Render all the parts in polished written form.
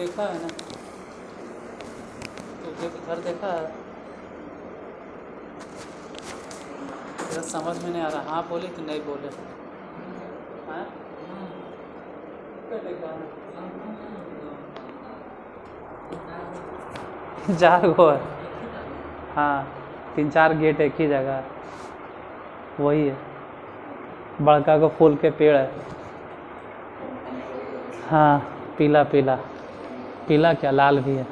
देखा है ना, तो घर देखा है। तेरा समझ में नहीं आ रहा, हाँ बोले कि नहीं बोले? हाँ क्या देखा है? 4 गो है। हाँ 3-4 गेट एक ही जगह है, वही है। बड़का को फूल के पेड़ है। हाँ पीला पीला, पीला क्या लाल भी है।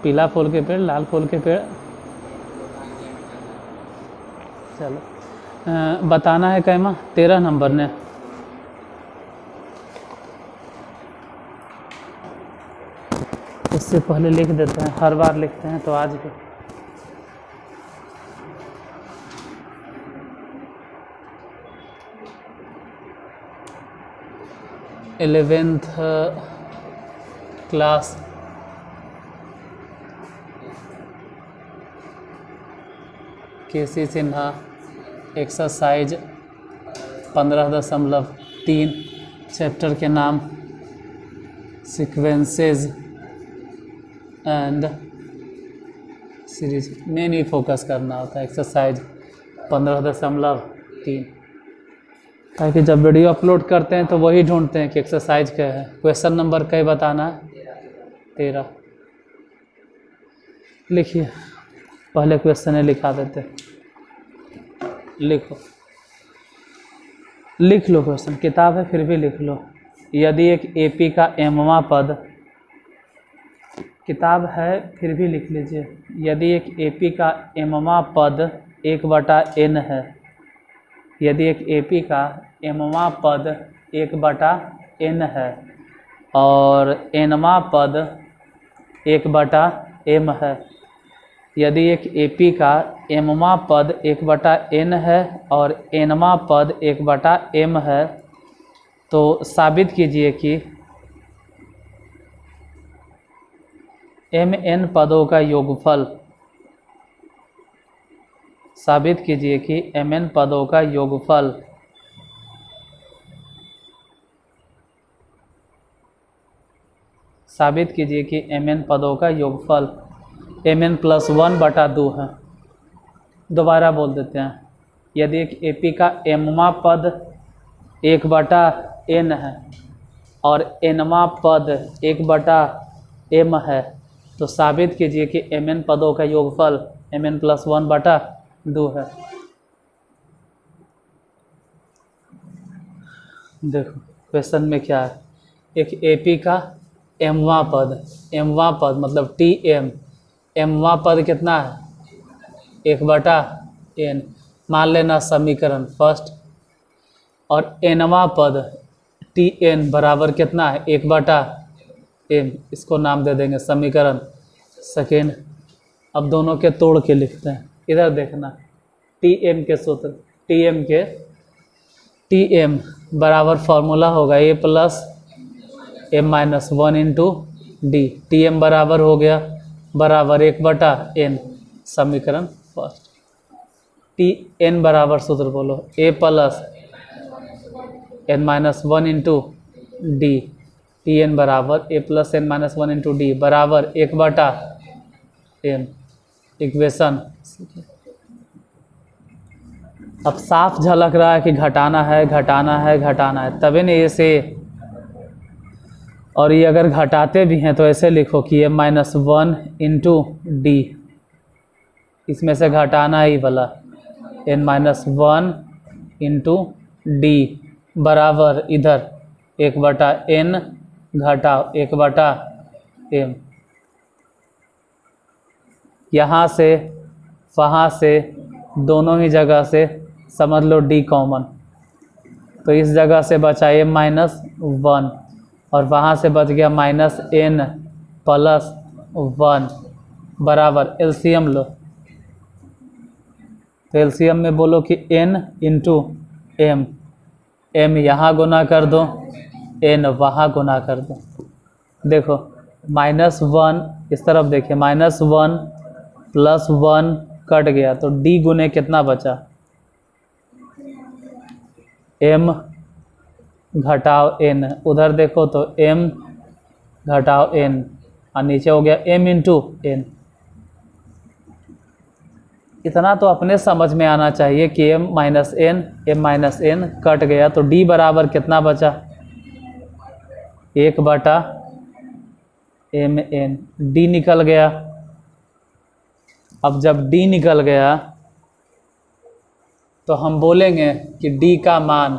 पीला फूल के पेड़, लाल फूल के पेड़। चलो बताना है कैमा 13 नंबर ने। इससे पहले लिख देते हैं, हर बार लिखते हैं तो आज भी। इलेवेंथ क्लास केसी सिन्हा एक्सरसाइज 15.3 चैप्टर के नाम सीक्वेंसेस एंड सीरीज में नहीं फोकस करना होता है। एक्सरसाइज 15.3 क्या कि जब वीडियो अपलोड करते हैं तो वही ढूंढते हैं कि एक्सरसाइज क्या है। क्वेश्चन नंबर कई बताना है? 13। लिखिए, पहले क्वेश्चन है लिखा देते। लिखो, लिख लो क्वेश्चन, किताब है फिर भी लिख लो। यदि एक एपी का एमवां पद, किताब है फिर भी लिख लीजिए। यदि एक एपी का एमवां पद 1/n है, यदि एक एपी का एमवां पद 1/n है और एनवां पद 1/m है, यदि एक एपी का एमवां पद 1/n है और एनवां पद 1/m है, तो साबित कीजिए कि mn पदों का योगफल, साबित कीजिए कि mn पदों का योगफल साबित कीजिए कि mn पदों का योगफल mn + 1/2 है। दोबारा बोल देते हैं, यदि एक एपी का mवां पद 1/n है और nवां पद 1/m है, तो साबित कीजिए कि mn पदों का योगफल mn + 1/2 है। देखो क्वेश्चन में क्या है, एक एपी का mवां पद मतलब tm, mवां पद कितना है? 1/n। मान लेना समीकरण फर्स्ट, और nवां पद tn बराबर कितना है? 1/m। इसको नाम दे देंगे समीकरण सेकेंड। अब दोनों के तोड़ के लिखते हैं। इधर देखना, tm के सूत्र, tm बराबर फॉर्मूला होगा a + m - 1 × d। tm बराबर हो गया बराबर 1/n, समीकरण फर्स्ट। tn बराबर सूत्र बोलो, a + n - 1 × d। tn बराबर a + n - 1 × d बराबर 1/m। इक्वेशन अब साफ झलक रहा है कि घटाना है, तभी नहीं ऐसे। और ये अगर घटाते भी हैं तो ऐसे लिखो कि m - 1 × d, इसमें से घटाना ही वाला n - 1 × d बराबर इधर 1/n घटाओ 1/m। यहाँ से वहाँ से दोनों ही जगह से समझ लो d कॉमन, तो इस जगह से बचा m - 1 और वहाँ से बच गया -n + 1 बराबर एलसीएम लो। तो एलसीएम में बोलो कि n × m, m यहाँ गुना कर दो, n वहाँ गुना कर दो। देखो -1 इस तरफ देखिए, -1 + 1 कट गया तो d गुने कितना बचा? m घटाओ n, उधर देखो तो m घटाओ n, और नीचे हो गया m इंटू n। इतना तो अपने समझ में आना चाहिए कि m माइनस n कट गया तो d बराबर कितना बचा, 1/mn, d निकल गया। अब जब d निकल गया तो हम बोलेंगे कि d का मान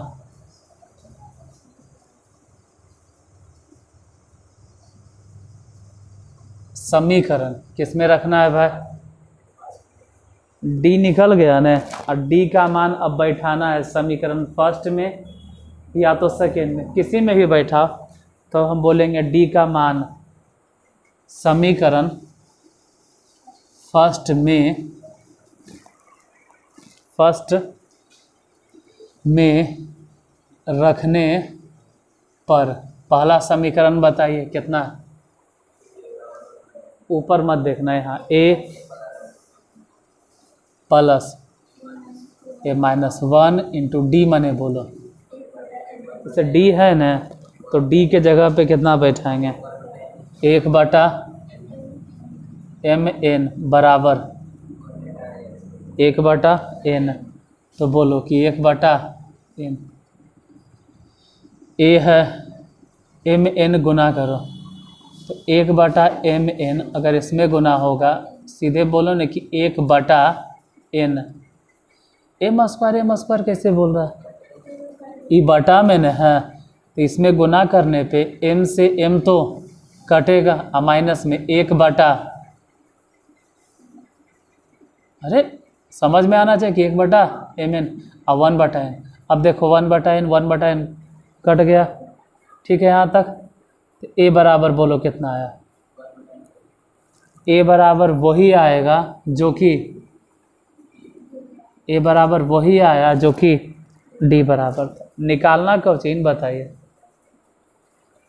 समीकरण किस में रखना है भाई, d निकल गया ना, और d का मान अब बैठाना है समीकरण फर्स्ट में या तो सेकेंड में, किसी में भी बैठा तो हम बोलेंगे d का मान समीकरण फर्स्ट में रखने पर, पहला समीकरण बताइए कितना, ऊपर मत देखना है, यहाँ a plus a-1 into D मने बोलो, जैसे d है ना तो d के जगह पे कितना बैठाएंगे, 1/mn बराबर 1/n, तो बोलो कि 1/n, a है mn गुना करो तो 1/mn, अगर इसमें गुना होगा सीधे बोलो ना कि 1/n, m स्क्वायर कैसे बोल रहा है, ई बटा में न है तो इसमें गुना करने पे m से m तो कटेगा और माइनस में 1/, अरे समझ में आना चाहिए कि 1/mn और 1/n। अब देखो 1/n कट गया, ठीक है यहाँ तक। तो a बराबर बोलो कितना आया, a बराबर वही आएगा जो कि a बराबर वही आया जो कि d बराबर था। निकालना कौन, इन बताइए,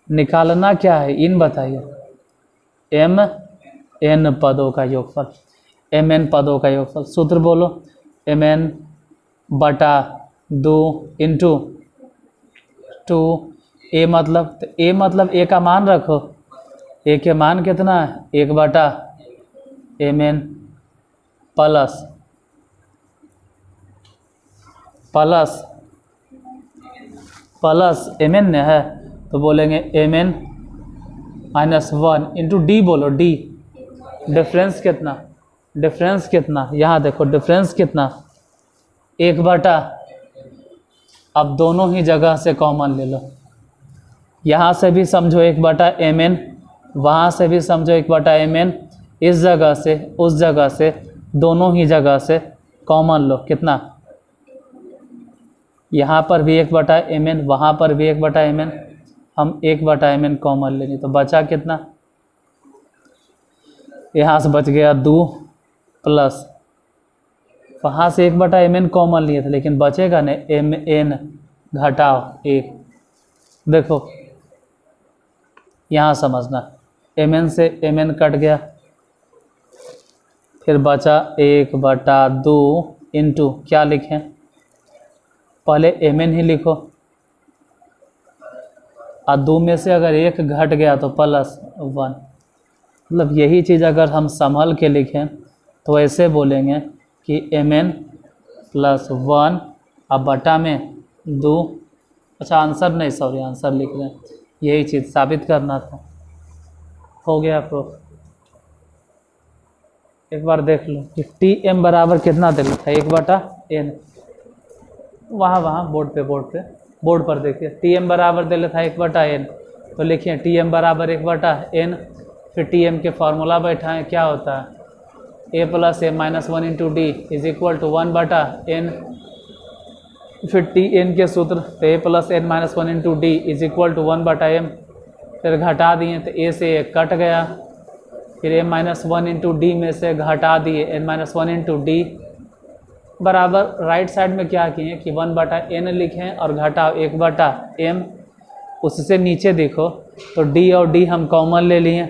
निकालना क्या है इन बताइए, mn पदों का योगफल, mn पदों का योगफल, सूत्र बोलो mn/2 इंटू 2, a मतलब, तो a मतलब a का मान रखो, a के मान कितना है 1/mn प्लस mn ने है तो बोलेंगे mn-1 इंटू डी, बोलो d, डिफरेंस कितना, यहाँ देखो डिफरेंस कितना 1/, अब दोनों ही जगह से कॉमन ले लो, यहाँ से भी समझो 1/mn, वहाँ से भी समझो 1/mn, इस जगह से उस जगह से, दोनों ही जगह से कॉमन लो, कितना, यहाँ पर भी 1/mn, वहाँ पर भी 1/mn, हम 1/mn कॉमन लेंगे तो बचा कितना, यहाँ से बच गया 2 प्लस, वहाँ से 1/mn कॉमन लिए थे लेकिन बचेगा न mn घटाओ 1, देखो यहाँ समझना, mn से mn कट गया, फिर बचा 1/2 इंटू क्या लिखें, पहले mn ही लिखो, और 2 में से अगर 1 घट गया तो +1, मतलब यही चीज़ अगर हम संभल के लिखें तो ऐसे बोलेंगे कि mn +1 अब बटा में 2, अच्छा आंसर नहीं, सॉरी आंसर लिख रहे हैं, यही चीज़ साबित करना था, हो गया प्रूफ। एक बार देख लो कि Tm बराबर कितना दे रखा है, 1/n, वहाँ बोर्ड पर देखिए, Tm बराबर दे रखा है 1/n, तो लिखिए Tm बराबर 1/n, फिर Tm के फार्मूला बैठाएं, क्या होता है a + a-1 into d is equal to 1/n, फिर Tn के सूत्र, तो a + n-1 into d is equal to 1/m, फिर घटा दिए तो a से 1 कट गया, फिर a-1 इंटू डी में से घटा दिए n-1 इंटू डी, बराबर राइट साइड में क्या किए कि 1/n लिखें और घटाओ 1/m, उससे नीचे देखो तो d और d हम कॉमन ले लिए,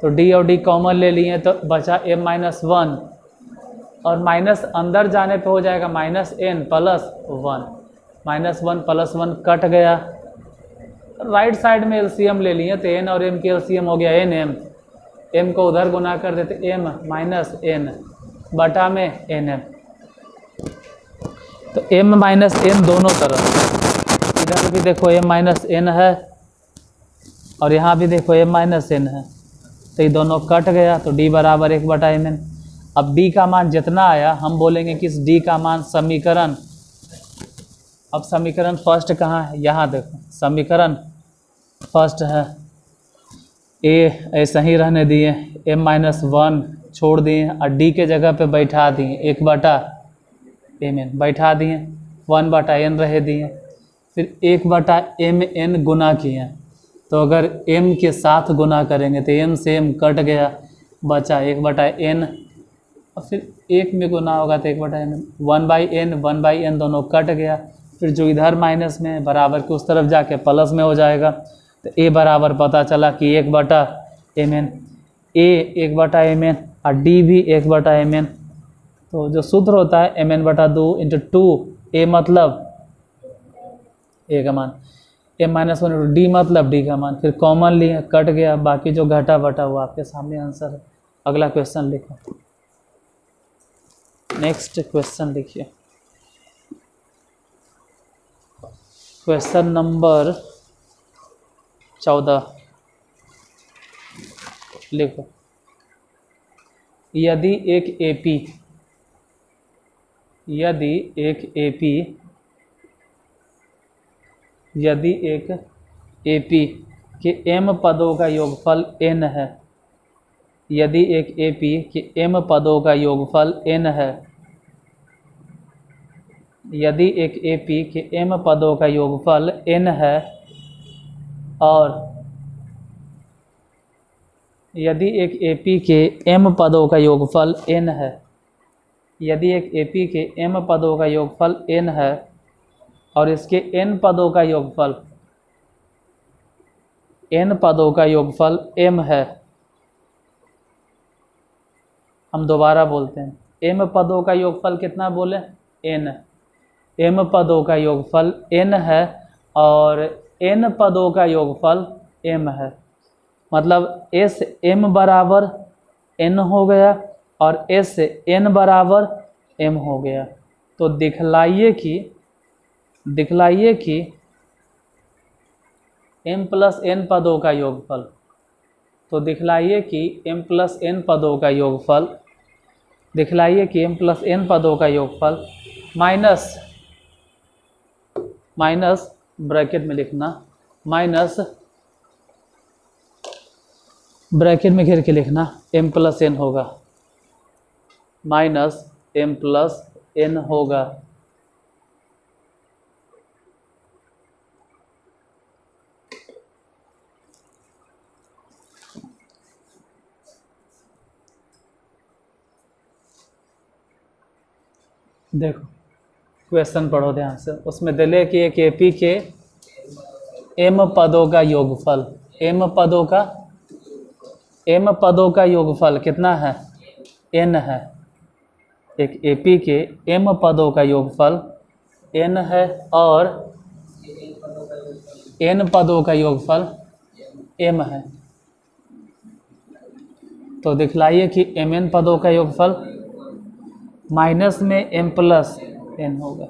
तो d और d कॉमन ले लिए तो बचा m-1, और माइनस अंदर जाने पे हो जाएगा -n +1, -1 + 1 कट गया, राइट साइड में एलसीएम ले लिए तो एन और एम की एलसीएम हो गया एन एम, एम को उधर गुना कर देते एम माइनस एन बटा में एन एम, तो एम माइनस एन दोनों तरफ, इधर भी देखो एम माइनस एन है और यहाँ भी देखो एम माइनस एन है, तो ये दोनों कट गया, तो डी बराबर 1/mn। अब डी का मान जितना आया हम बोलेंगे कि इस डी का मान समीकरण, अब समीकरण फर्स्ट कहाँ है, यहाँ देखो समीकरण फर्स्ट है, ए ऐसा ही रहने दिए, m-1 छोड़ दिए और डी के जगह पे बैठा दिए 1/mn बैठा दिए, 1/n रह दिए, फिर 1/mn गुना किए, तो अगर m के साथ गुना करेंगे तो m से m कट गया, बचा 1/n और फिर 1 में गुना होगा तो 1/n, 1/n दोनों कट गया, फिर जो इधर माइनस में बराबर के उस तरफ जाके प्लस में हो जाएगा, तो a बराबर पता चला कि 1/mn, a 1/mn और d भी 1/mn, तो जो सूत्र होता है mn/2 × 2, a मतलब a का मान, m-1 d मतलब d का मान, फिर कॉमन लिए कट गया, बाकी जो घटा बटा वो आपके सामने आंसर है। अगला क्वेश्चन लिखो, नेक्स्ट क्वेश्चन लिखिए, क्वेश्चन नंबर 14 लिखो, यदि एक एपी के m पदों का योगफल n है, यदि एक एपी के m पदों का योगफल n है, यदि एक एपी के m पदों का योगफल n है और यदि एक एपी के m पदों का योगफल n है, यदि एक एपी के m पदों का योगफल n है और इसके n पदों का योगफल m है, हम दोबारा बोलते हैं m पदों का योगफल कितना बोले n, m पदों का योगफल n है और n पदों का योगफल m है, मतलब s m बराबर n हो गया और s n बराबर m हो गया, तो दिखलाइए कि m + n पदों का योगफल, तो दिखलाइए कि m + n पदों का योगफल, दिखलाइए कि m + n पदों का योगफल माइनस ब्रैकेट में लिखना, माइनस ब्रैकेट में घेर के लिखना m + n होगा, माइनस m + n होगा। देखो क्वेश्चन पढ़ो ध्यान से, उसमें दिले कि एक एपी के m पदों का योगफल, m पदों का योगफल कितना है n है, एक एपी के m पदों का योगफल n है और n पदों का योगफल m है, तो दिखलाइए कि mn पदों का योगफल माइनस में m + n होगा।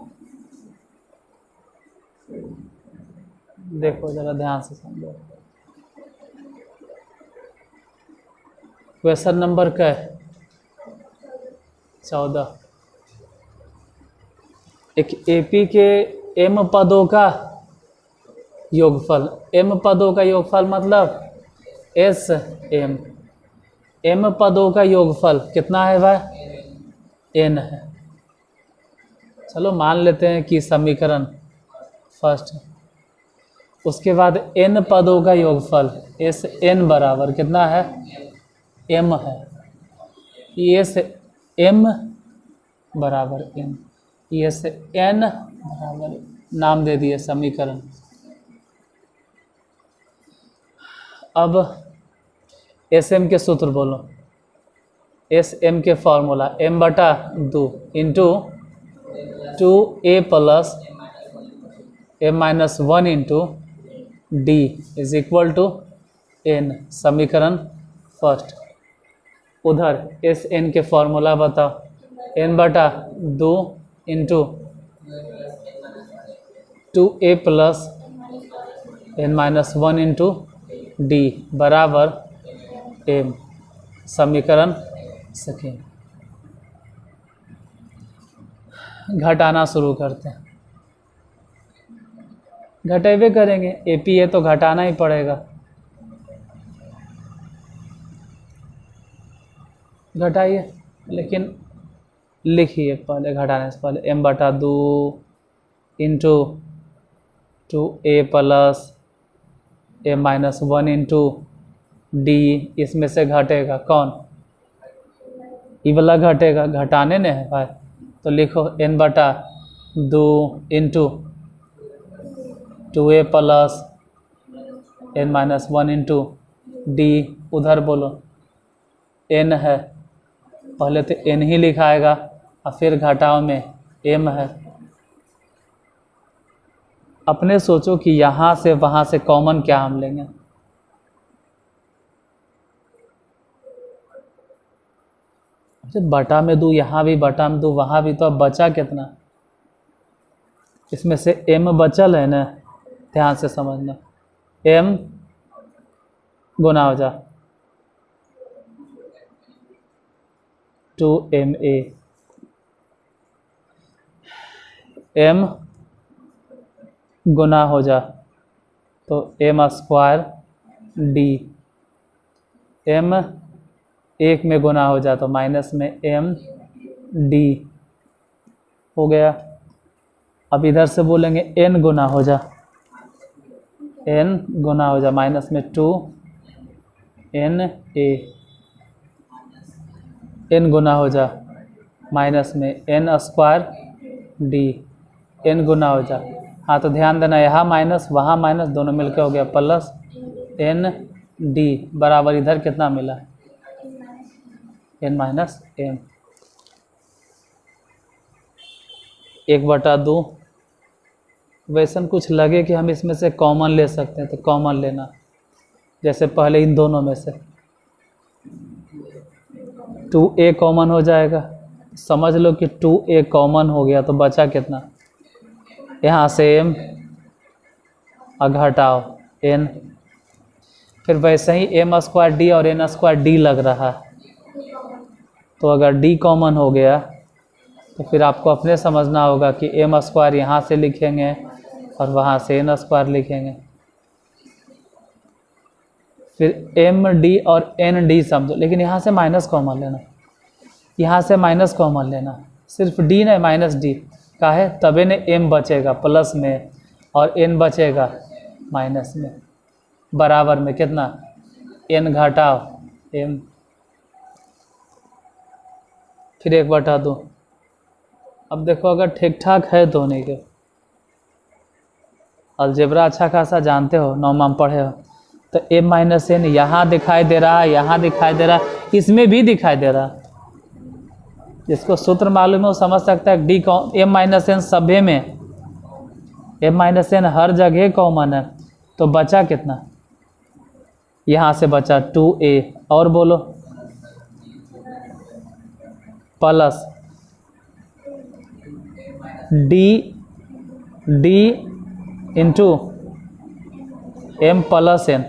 देखो जरा ध्यान से समझो, क्वेश्चन नंबर क्या है 14, एक एपी के m पदों का योगफल, m पदों का योगफल मतलब s m पदों का योगफल कितना है भाई n है, चलो मान लेते हैं कि समीकरण फर्स्ट, उसके बाद n पदों का योगफल s n बराबर कितना है m है, ये से m बराबर n, ये से n बराबर नाम दे दिए समीकरण। अब sm के सूत्र बोलो, sm के formula m/2 into 2a + m-1 into d is equal to n, समीकरण फर्स्ट। उधर एस एन के फॉर्मूला बताओ, एन बटा 2 into 2a plus n minus 1 into d बराबर एम, समीकरण सेकेंड। घटाना शुरू करते हैं, घटेबे करेंगे, एपी है तो घटाना ही पड़ेगा। घटाइए, लेकिन लिखिए पहले, घटाने से पहले m बटा 2 into 2a plus m minus 1 into D, इसमें से घटेगा कौन, ये वाला घटेगा, घटाने ने है भाई, तो लिखो n बटा 2 into 2a plus n minus 1 into D, उधर बोलो n है, पहले तो n ही लिखाएगा और फिर घटाव में m है। अपने सोचो कि यहाँ से वहाँ से कॉमन क्या हम लेंगे, बटा में 2 यहाँ भी, बटा में 2 वहाँ भी, तो अब बचा कितना, इसमें से m बचल है ना, ध्यान से समझना, m गुना हो जा 2ma, m गुना हो जा तो m स्क्वायर डी, m एक में गुना हो जा तो माइनस में m डी हो गया। अब इधर से बोलेंगे n गुना हो जा, n गुना हो जा माइनस में 2na, n गुना हो जा माइनस में n स्क्वायर डी, n गुना हो जा, हाँ तो ध्यान देना यहाँ माइनस वहाँ माइनस दोनों मिलकर हो गया प्लस n डी बराबर इधर कितना मिला, n माइनस m, 1/2। वैसन कुछ लगे कि हम इसमें से कॉमन ले सकते हैं तो कॉमन लेना, जैसे पहले इन दोनों में से 2a कॉमन हो जाएगा, समझ लो कि 2a कॉमन हो गया तो बचा कितना, यहाँ से m और घटाओ n, फिर वैसे ही m स्क्वायर डी और n स्क्वायर डी लग रहा है, तो अगर d कॉमन हो गया तो फिर आपको अपने समझना होगा कि m स्क्वायर यहाँ से लिखेंगे और वहाँ से n स्क्वायर लिखेंगे, फिर एम डी और एन डी समझो, लेकिन यहाँ से माइनस कॉमन लेना, यहाँ से माइनस कॉमन लेना, सिर्फ डी नहीं माइनस डी का है, तबे ने एम बचेगा प्लस में और एन बचेगा माइनस में, बराबर में कितना, एन घटाओ एम, फिर 1/2। अब देखो अगर ठीक ठाक है दोनों के, अलजेब्रा अच्छा खासा जानते हो, 9वां में पढ़े हो, तो m माइनस एन यहाँ दिखाई दे रहा है, यहाँ दिखाई दे रहा है, इसमें भी दिखाई दे रहा है, जिसको सूत्र मालूम है वो समझ सकता है डी m माइनस एन सभे में, m माइनस एन हर जगह कॉमन है, तो बचा कितना, यहाँ से बचा 2a, और बोलो plus D into m plus n।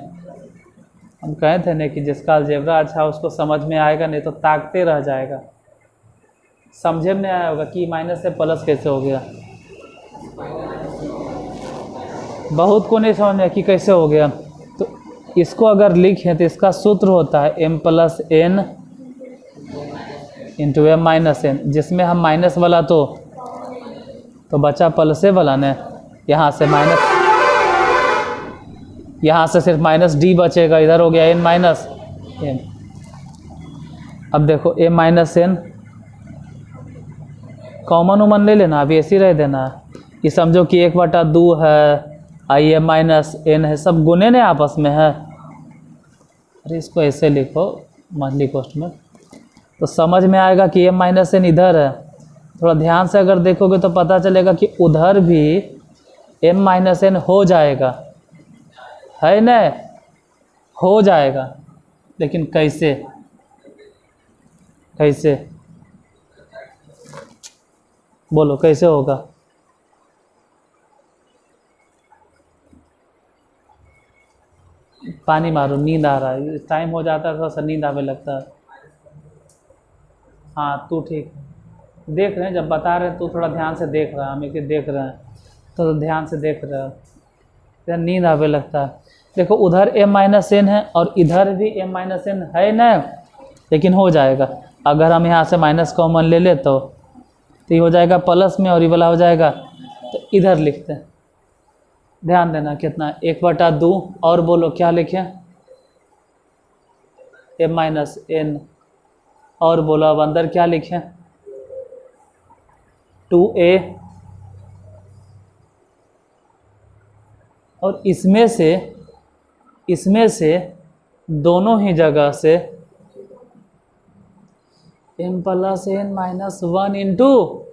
हम कहे थे ना कि जिसका अलजेब्रा अच्छा उसको समझ में आएगा, नहीं तो ताकते रह जाएगा, समझे में नहीं आया होगा कि माइनस से प्लस कैसे हो गया, बहुत को नहीं समझ में आया कि कैसे हो गया। तो इसको अगर लिखें तो इसका सूत्र होता है m plus n into m minus n, जिसमें हम माइनस वाला तो बचा प्लसे वाला ने, यहाँ से माइनस, यहाँ से सिर्फ माइनस डी बचेगा, इधर हो गया एन माइनस एम। अब देखो एम माइनस एन कॉमन उमन ले लेना, अभी ऐसे ही रह देना, ये समझो कि 1/2 है, आई एम माइनस एन है, सब गुने ने आपस में है, अरे इसको ऐसे लिखो मंथली कॉस्ट में तो समझ में आएगा कि एम माइनस एन इधर है। थोड़ा ध्यान से अगर देखोगे तो पता चलेगा कि उधर भी m माइनस एन हो जाएगा, है ना, हो जाएगा, लेकिन कैसे, कैसे बोलो कैसे होगा? पानी मारो, नींद आ रहा है, टाइम हो जाता है थोड़ा सा नींद आने लगता है। हाँ तू ठीक देख रहे हैं, जब बता रहे हैं तू थोड़ा ध्यान से देख रहा है, हम एक देख रहे हैं तो ध्यान से देख रहे हो, फिर नींद आने लगता है। देखो उधर m-n है और इधर भी m-n है ना, लेकिन हो जाएगा अगर हम यहाँ से माइनस कॉमन ले ले तो ये हो जाएगा प्लस में और ये वाला हो जाएगा, तो इधर लिखते हैं। ध्यान देना कितना 1/2 और बोलो क्या लिखें, m-n और बोलो अब अंदर क्या लिखें 2a और इसमें से दोनों ही जगह से m+n-1 इंटू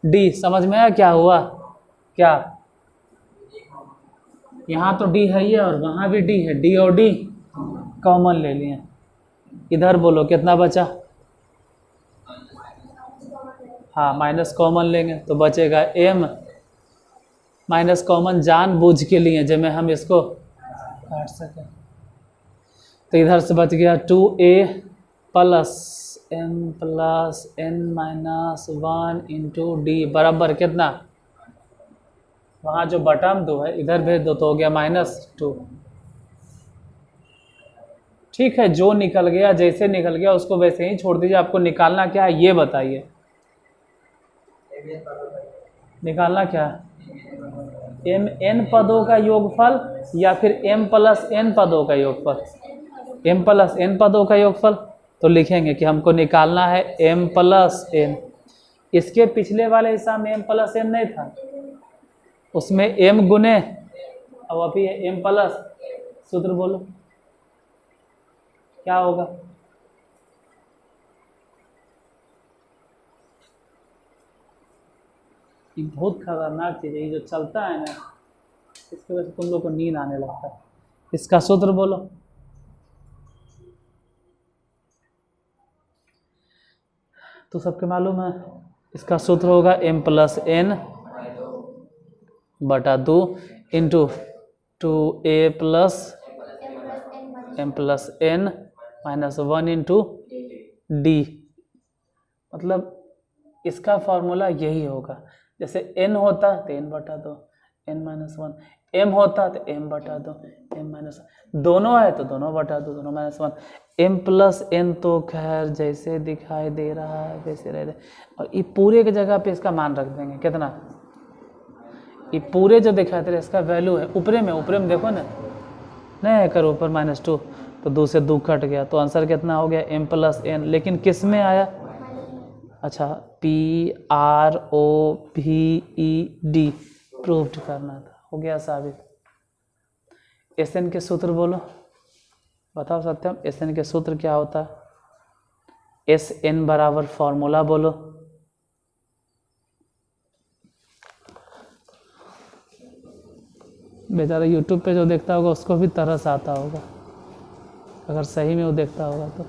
डी। समझ में आया क्या हुआ? क्या यहाँ तो डी है ही और वहाँ भी डी है, डी और डी कॉमन ले लिए। इधर बोलो कितना बचा? हाँ माइनस कॉमन लेंगे तो बचेगा m, माइनस कॉमन जानबूझ के लिए जब हम इसको काट सकें, तो इधर से बच गया 2a plus m+n-1 into d बराबर कितना, वहाँ जो बटम 2 है इधर भेज दो तो हो गया -2। ठीक है, जो निकल गया जैसे निकल गया उसको वैसे ही छोड़ दीजिए। आपको निकालना क्या है ये बताइए, निकालना क्या है? m n पदों का योगफल या फिर m+n पदों का योगफल? m+n पदों का योगफल। तो लिखेंगे कि हमको निकालना है m+n। इसके पिछले वाले हिस्सा में m+n नहीं था, उसमें m गुने, अब अभी है m प्लस, सूत्र बोलो क्या होगा? ये बहुत खतरनाक चीज़ है, ये जो चलता है ना इसकी वजह से तुम लोग को नींद आने लगता है। इसका सूत्र बोलो। तो सबके मालूम है इसका सूत्र होगा m+n/2 into 2a plus m+n-1 into D. मतलब इसका फॉर्मूला यही होगा, जैसे n होता तो n/2, n-1, m होता तो m/2, m-1, दोनों है तो दोनों बटा दो, दोनों -1, m+n तो खैर जैसे दिखाई दे रहा है वैसे रह दे, और ये पूरे की जगह पे इसका मान रख देंगे कितना, ये पूरे जो दिखाई दे रहा है इसका वैल्यू है ऊपरे में देखो ना, नहीं है कर ऊपर -2 तो 2 से 2 कट गया, तो आंसर कितना हो गया m+n। लेकिन किस में आया? अच्छा PROVED प्रूव्ड करना था, हो गया साबित। SN के सूत्र बोलो, बताओ सत्यम SN के सूत्र क्या होता है? SN बराबर फॉर्मूला बोलो। बेचारा यूट्यूब पे जो देखता होगा उसको भी तरस आता होगा, अगर सही में वो देखता होगा तो,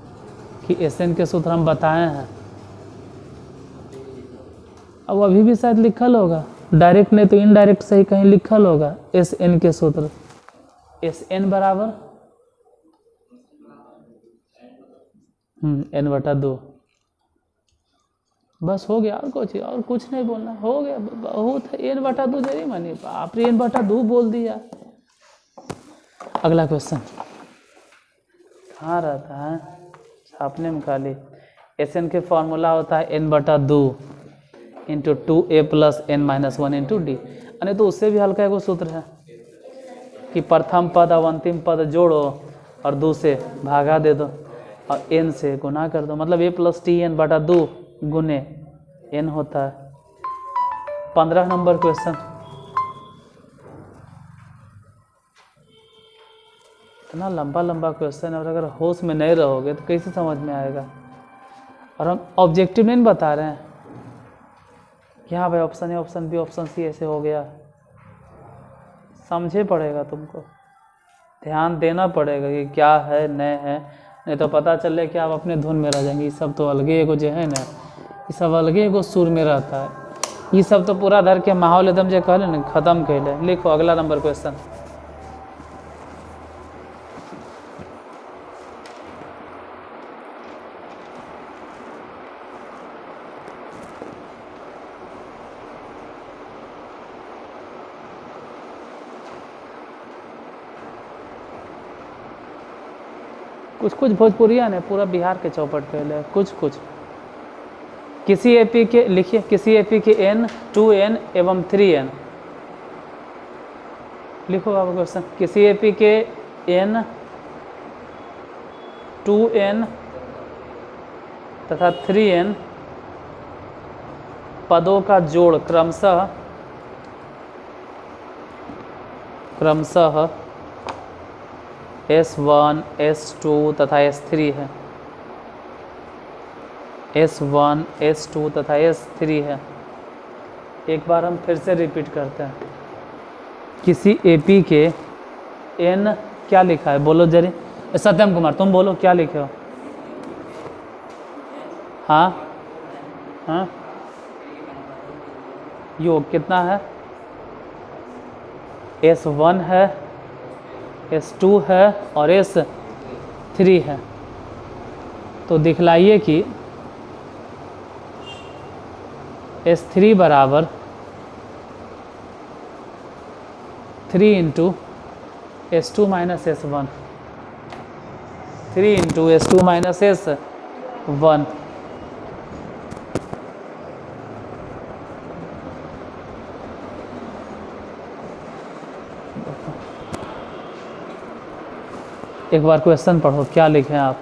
कि SN के सूत्र हम बताए हैं। अब अभी भी शायद लिखल होगा, डायरेक्ट नहीं तो इनडायरेक्ट सही कहीं लिखल होगा SN के सूत्र। SN बराबर n/2, बस हो गया, और कुछ नहीं बोलना, हो गया बहुत है। n/2 जरी मानी, बाप रे n/2 बोल दिया। अगला क्वेश्चन कहाँ रहता है, छापने में खाली। SN के फॉर्मूला होता है n/2 into 2a plus n-1 into D. अरे तो उससे भी हल्का एगो सूत्र है कि प्रथम पद और अंतिम पद जोड़ो और 2 से भागा दे दो और n से गुना कर दो, मतलब a + tn/2 गुने n होता है। 15 नंबर क्वेश्चन। इतना लंबा क्वेश्चन है और अगर होश में नहीं रहोगे तो कैसे समझ में आएगा। और हम ऑब्जेक्टिव नहीं बता रहे हैं कि हाँ भाई option A, option B, option C ऐसे हो गया, समझे पड़ेगा तुमको। ध्यान देना पड़ेगा कि क्या है न है, नहीं तो पता चले कि आप अपने धुन में रह जाएंगे। ये सब तो अलगे एगो जो है ना, ये सब अलगे एगो सुर में रहता है। ये सब तो पूरा धर के माहौल एकदम जो कहले ना ख़त्म कैले। लिखो अगला नंबर क्वेश्चन। कुछ कुछ भोजपुरिया ने पूरा बिहार के चौपट पे ले, कुछ कुछ। किसी एपी के लिखिए, किसी एपी के n 2n एवं 3n। लिखो आप क्वेश्चन। किसी एपी के n 2n तथा 3n पदों का जोड़ क्रमशः S1, S2 तथा S3 है। S1, S2 तथा S3 है। एक बार हम फिर से रिपीट करते हैं। किसी AP के N क्या लिखा है, बोलो जरी। सत्यम कुमार तुम बोलो क्या लिखे हो। हाँ हाँ, योग कितना है, S1 है, S2 है और S3 है। तो दिखलाइए कि S3 बराबर 3 into S2 minus S1, 3 into S2 minus S1। एक बार क्वेश्चन पढ़ो, क्या लिखे आप।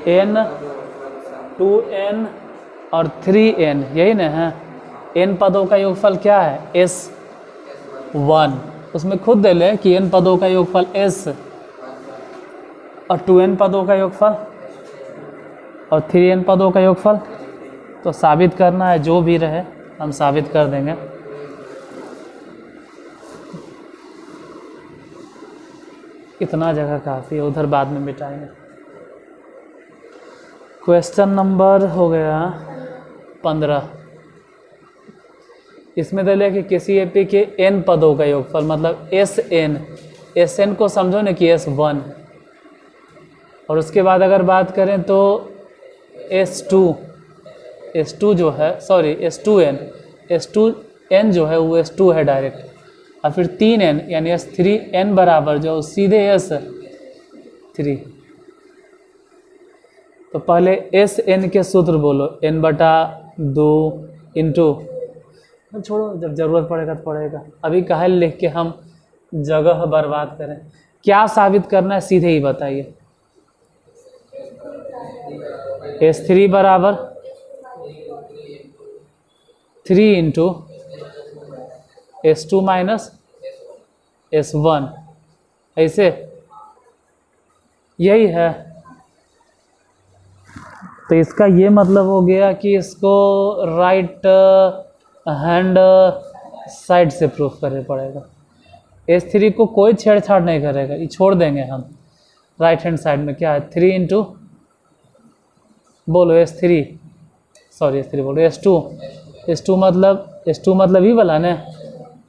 n 2n और 3n, यही ना है। n पदों का योगफल क्या है, S1। उसमें खुद दे ले कि n पदों का योगफल S और 2n पदों का योगफल और 3n पदों का योगफल। तो साबित करना है, जो भी रहे हम साबित कर देंगे। इतना जगह काफ़ी है, उधर बाद में मिटाएंगे। क्वेश्चन नंबर हो गया 15। इसमें दे लिया कि किसी एपी के n पदों का योगफल, मतलब Sn को समझो ना कि S1, और उसके बाद अगर बात करें तो S2 जो है, सॉरी S2n जो है वो S2 है डायरेक्ट, और फिर 3n यानी S3n बराबर जो सीधे S3। तो पहले Sn के सूत्र बोलो, n/2 इंटू, छोड़ो जब ज़रूरत पड़ेगा तो पड़ेगा, अभी काहे लिख के हम जगह बर्बाद करें। क्या साबित करना है सीधे ही बताइए। S3 बराबर 3 इंटू S2 माइनस S1, ऐसे यही है। तो इसका ये मतलब हो गया कि इसको राइट हैंड साइड से प्रूफ करना पड़ेगा। S3 को कोई छेड़छाड़ नहीं करेगा, ये छोड़ देंगे हम। राइट हैंड साइड में क्या है, 3 इंटू, बोलो S3, सॉरी S3 बोलो S2 मतलब ही वाला ना,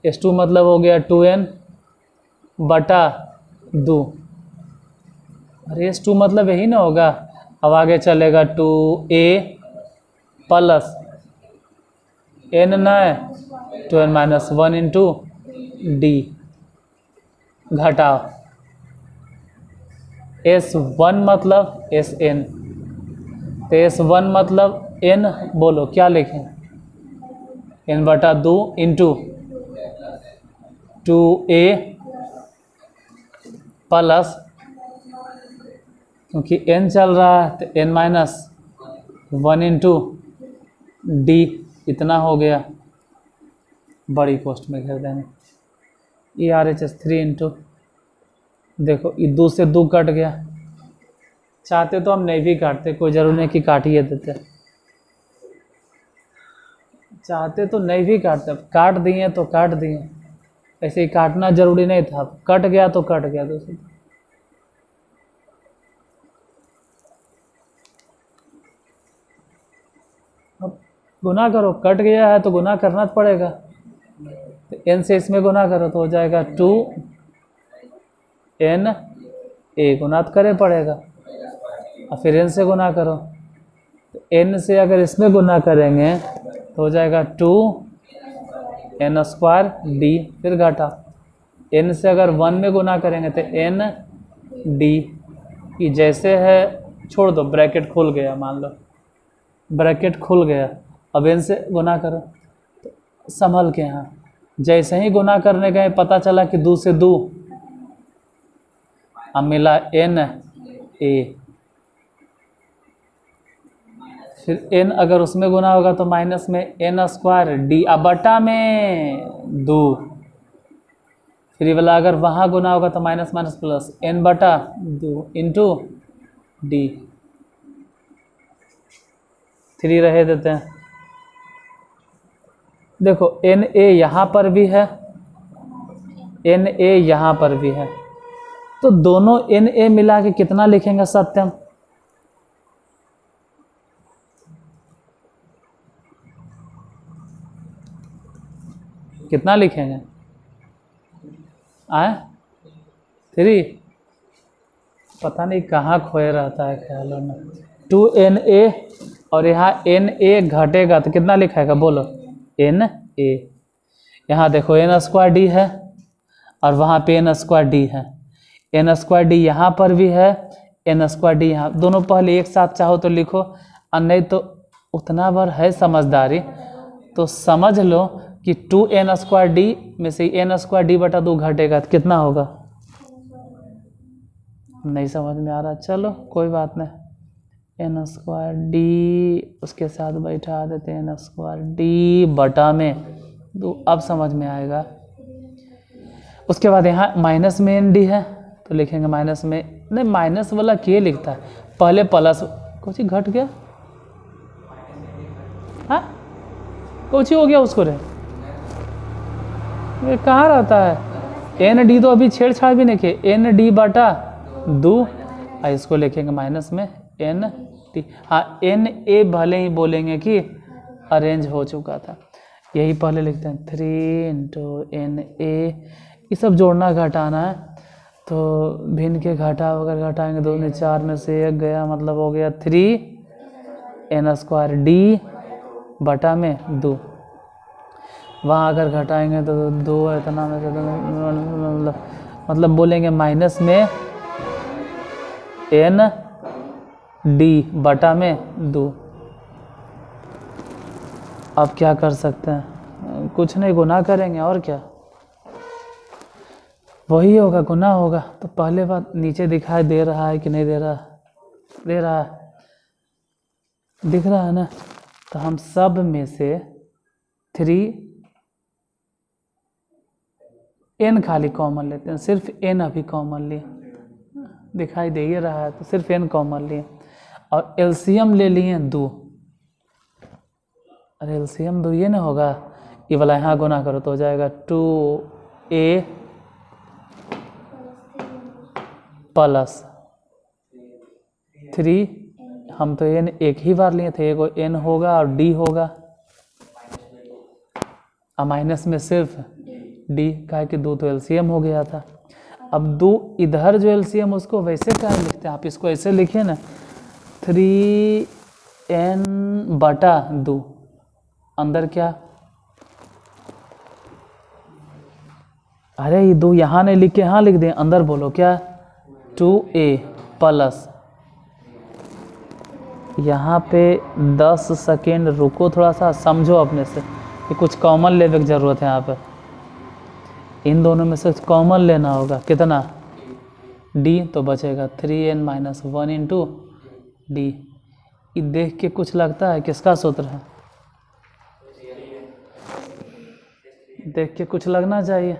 S2 मतलब हो गया 2n/2। अरे S2 मतलब यही ना होगा। अब आगे चलेगा 2a प्लस n न 2n माइनस 1 इंटू d, घटाओ S1 मतलब Sn, तो S1 मतलब n, बोलो क्या लिखें, n/2 इंटू 2a प्लस, क्योंकि n चल रहा है तो n माइनस 1 इंटू डी, इतना हो गया। बड़ी पोस्ट में घेर देंगे। ये RHS 3 इंटू, देखो ये 2 से 2 कट गया। चाहते तो हम नहीं भी काटते, कोई ज़रूर नहीं कि काटिए देते, चाहते तो नहीं भी काटते, काट दिए तो काट दिए। ऐसे ही काटना जरूरी नहीं था, कट गया तो कट गया दोस्तों। अब गुना करो, कट गया है तो गुना करना पड़ेगा। तो n से इसमें गुना करो तो हो जाएगा 2n a, गुना तो करे पड़ेगा, और फिर n से गुना करो। तो n से अगर इसमें गुना करेंगे तो हो जाएगा 2n स्क्वायर d, फिर घटा। n से अगर 1 में गुना करेंगे तो n d, कि जैसे है छोड़ दो, ब्रैकेट खुल गया, मान लो ब्रैकेट खुल गया। अब n से गुना करो तो संभल के, यहाँ जैसे ही गुना करने गए पता चला कि 2 से 2, अब मिला n a, फिर n अगर उसमें गुना होगा तो माइनस में n स्क्वायर d, अब बटा में 2, फिर ये वाला अगर वहाँ गुना होगा तो माइनस माइनस प्लस n बटा 2 इंटू d, 3 रहे देते हैं। देखो n a यहाँ पर भी है, n a यहाँ पर भी है, तो दोनों n a मिला के कितना लिखेंगे सत्यम? कितना लिखेंगे? 3, पता नहीं कहाँ खोए रहता है ख्यालों में। 2na, और यहाँ na घटेगा तो कितना लिखाएगा बोलो? na। यहाँ देखो n स्क्वायर डी है और वहाँ पे n स्क्वायर डी है, n स्क्वायर डी यहाँ पर भी है, n स्क्वायर डी यहाँ, दोनों पहले एक साथ चाहो तो लिखो, और नहीं तो उतना बार है समझदारी तो समझ लो कि 2n स्क्वायर डी में से n स्क्वायर डी बटा 2 घटेगा तो कितना होगा? नहीं समझ में आ रहा, चलो कोई बात नहीं। n स्क्वायर डी उसके साथ बैठा देते हैं, n स्क्वायर डी बटा में 2, अब समझ में आएगा। उसके बाद यहाँ माइनस में n डी है तो लिखेंगे माइनस में, नहीं माइनस वाला क्या लिखता है, पहले प्लस, कुछ घट गया, हाँ कुछ हो गया उसको रे, ये कहाँ रहता है? एन डी तो अभी छेड़छाड़ भी नहीं किए, एन डी बटा 2, और इसको लिखेंगे माइनस में एन टी। हाँ एन ए भले ही बोलेंगे कि अरेंज हो चुका था, यही पहले लिखते हैं 3 इंटू एन ए, ये सब जोड़ना घटाना है, तो भिन्न के घटा अगर घटाएंगे 2 में 4 में से 1 गया, मतलब हो गया 3n स्क्वायर डी बटा में 2। वहाँ अगर घटाएंगे तो 2 इतना में से मतलब बोलेंगे माइनस में n डी बटा में 2। अब क्या कर सकते हैं? कुछ नहीं, गुना करेंगे और क्या, वही होगा, गुना होगा। तो पहले बात नीचे दिखाई दे रहा है कि नहीं दे रहा? दे रहा है, दिख रहा है ना? तो हम सब में से 3n खाली कॉमन लेते हैं, सिर्फ n अभी कॉमन लिए, दिखाई दे ही रहा है तो सिर्फ n कॉमन लिए, और एलसीएम ले लिए 2। अरे एलसीएम 2 ये ना होगा, ये वाला यहाँ गुना करो तो हो जाएगा 2a प्लस 3, हम तो n एक ही बार लिए थे, एगो n होगा और d होगा, और माइनस में सिर्फ d, काहे कि 2 तो एलसीएम हो गया था। अब 2 इधर जो एलसीएम उसको वैसे क्या लिखते हैं, आप इसको ऐसे लिखिए ना, 3n बटा 2, अंदर क्या, अरे ये 2 यहाँ नहीं लिख के यहाँ लिख दें, अंदर बोलो क्या, 2a प्लस, यहाँ पे 10 सेकेंड रुको, थोड़ा सा समझो अपने से, ये कुछ कॉमन लेने की ज़रूरत है यहाँ पे, इन दोनों में से कॉमन लेना होगा, कितना, d, तो बचेगा 3n माइनस 1 इंटू डी। ये देख के कुछ लगता है किसका सूत्र है? देख के कुछ लगना चाहिए,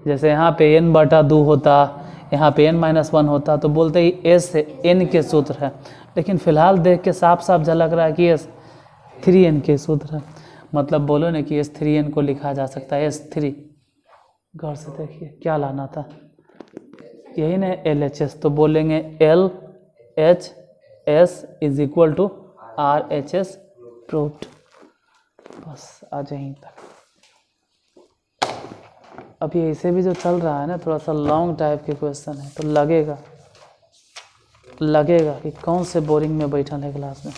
जैसे यहाँ पे n बटा 2 होता, यहाँ पे n माइनस 1 होता तो बोलते ही s n के सूत्र है, लेकिन फिलहाल देख के साफ साफ झलक रहा है कि s 3n के सूत्र है। मतलब बोलो ना कि s 3n को लिखा जा सकता है s3, गौर से देखिए क्या लाना था, यही ना LHS, तो बोलेंगे LHS is equal to RHS proved. बस आज यहीं तक। अभी ऐसे भी जो चल रहा है ना थोड़ा सा लॉन्ग टाइप के क्वेश्चन है, तो लगेगा कि कौन से बोरिंग में बैठल है क्लास में।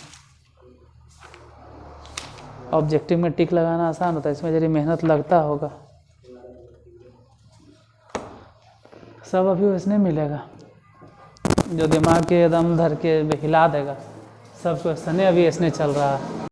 ऑब्जेक्टिव में टिक लगाना आसान होता है, इसमें जरी मेहनत लगता होगा। सब अभी वैसने मिलेगा जो दिमाग के एकदम धर के हिला देगा, सब क्वेश्चन अभी ऐसने चल रहा है।